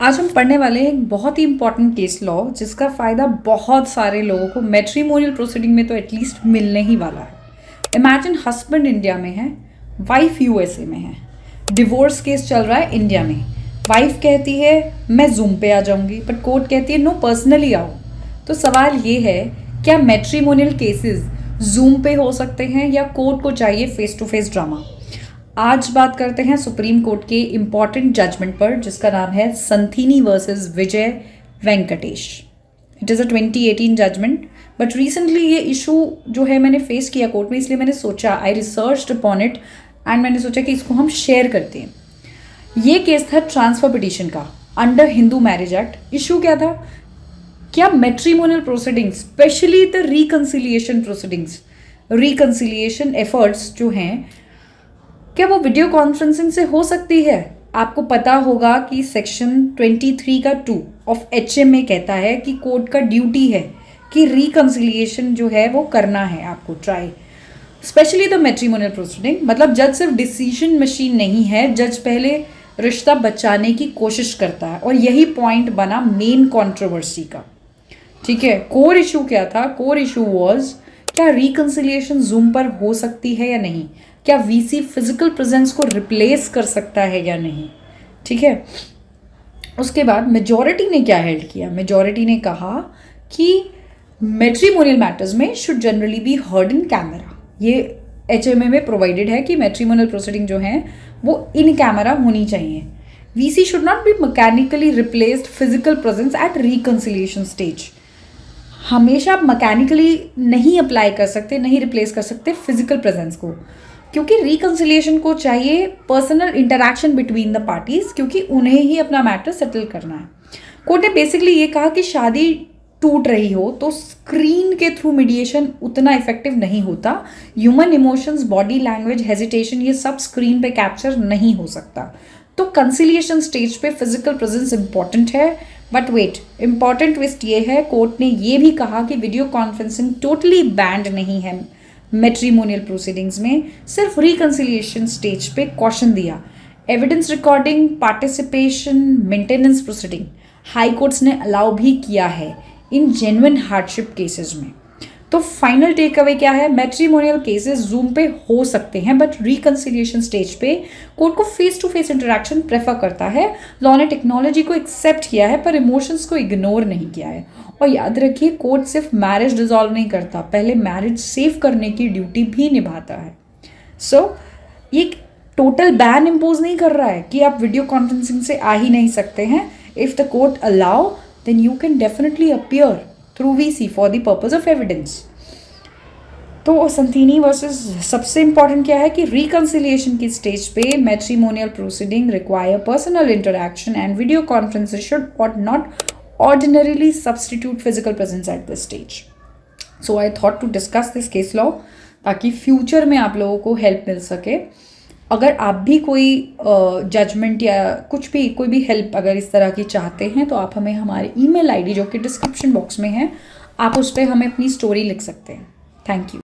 आज हम पढ़ने वाले हैं एक बहुत ही इंपॉर्टेंट केस लॉ जिसका फ़ायदा बहुत सारे लोगों को मैट्रिमोनियल प्रोसीडिंग में तो एटलीस्ट मिलने ही वाला है। इमेजिन हस्बैंड इंडिया में है, वाइफ यूएसए में है, डिवोर्स केस चल रहा है इंडिया में। वाइफ कहती है मैं जूम पे आ जाऊंगी, बट कोर्ट कहती है नो पर्सनली आओ। तो सवाल ये है, क्या मैट्रिमोनियल केसेस जूम पे हो सकते हैं या कोर्ट को चाहिए फेस टू फेस ड्रामा? आज बात करते हैं सुप्रीम कोर्ट के इम्पॉर्टेंट जजमेंट पर जिसका नाम है Santhini versus Vijay Venkatesh. It is a 2018 judgement, but recently ये इशू जो है मैंने फेस किया कोर्ट में, इसलिए मैंने सोचा आई रिसर्च्ड अपॉन इट एंड मैंने सोचा कि इसको हम शेयर करते हैं। ये केस था ट्रांसफर पिटीशन का under Hindu marriage act. Issue क्या था? क्या matrimonial proceedings, specially the reconciliation proceedings, reconciliation efforts जो हैं, क्या वो वीडियो कॉन्फ्रेंसिंग से हो सकती है? आपको पता होगा कि सेक्शन 23 का 2 ऑफ HMA कहता है कि कोर्ट का ड्यूटी है कि रिकन्सिलिएशन जो है वो करना है आपको try, specially the matrimonial proceeding. मतलब जज सिर्फ डिसीजन मशीन नहीं है, जज पहले रिश्ता बचाने की कोशिश करता है और यही पॉइंट बना मेन कंट्रोवर्सी का। ठीक है, कोर इशू क्या था? कोर इशू वाज क्या रिकन्सिलिएशन जूम पर हो सकती है या नहीं, क्या वीसी फिजिकल प्रेजेंस को रिप्लेस कर सकता है या नहीं। ठीक है, उसके बाद मेजॉरिटी ने क्या हेल्ड किया? मेजॉरिटी ने कहा कि मैट्रिमोनियल मैटर्स में should generally be heard in camera. ये HMA में प्रोवाइडेड है कि मैट्रिमोनियल प्रोसीडिंग जो है वो इन कैमरा होनी चाहिए। VC should not be mechanically replaced physical presence at reconciliation stage. हमेशा आप मैकेनिकली नहीं अप्लाई कर सकते, नहीं रिप्लेस कर सकते फिजिकल प्रेजेंस को, क्योंकि रिकन्सिलिएशन को चाहिए personal interaction between the parties, क्योंकि उन्हें ही अपना मैटर सेटल करना है। कोर्ट ने बेसिकली ये कहा कि शादी टूट रही हो तो स्क्रीन के थ्रू मीडिएशन उतना इफेक्टिव नहीं होता। Human emotions, body language, hesitation, ये सब स्क्रीन पे कैप्चर नहीं हो सकता। तो कंसिलिएशन स्टेज पे फिजिकल प्रेजेंस इंपॉर्टेंट है। बट वेट, इंपॉर्टेंट ट्विस्ट ये है, कोर्ट ने ये भी कहा कि वीडियो कॉन्फ्रेंसिंग टोटली बैंड नहीं है मैट्रिमोनियल प्रोसीडिंग्स में, सिर्फ रिकन्सिलिएशन स्टेज पे कॉशन दिया। Evidence recording, participation, maintenance proceeding high courts ने अलाउ भी किया है इन जेन्युइन हार्डशिप केसेस में। तो फाइनल टेक अवे क्या है? मैट्रिमोनियल केसेस जूम पे हो सकते हैं, बट रिकन्सिलिएशन स्टेज पे कोर्ट को face to face interaction prefer करता है। लॉ ने टेक्नोलॉजी को एक्सेप्ट किया है पर इमोशंस को इग्नोर नहीं किया है। और याद रखिए, कोर्ट सिर्फ मैरिज डिसॉल्व नहीं करता, पहले मैरिज सेव करने की ड्यूटी भी निभाता है। सो ये टोटल बैन इम्पोज नहीं कर रहा है कि आप वीडियो कॉन्फ्रेंसिंग से आ ही नहीं सकते हैं। If the court allow then you can definitely appear through VC for the purpose of evidence. तो संथीनी वर्सेस सबसे इंपॉर्टेंट क्या है कि रिकन्सिलिएशन की स्टेज पे matrimonial proceeding require personal interaction and video conferences should not ordinarily substitute physical presence at this stage. So I thought to discuss this case law ताकि future में आप लोगों को हेल्प मिल सके। अगर आप भी कोई जजमेंट या कुछ भी कोई भी हेल्प अगर इस तरह की चाहते हैं तो आप हमें हमारे email ID जो कि डिस्क्रिप्शन बॉक्स में है, आप उस पर हमें अपनी स्टोरी लिख सकते हैं। Thank you.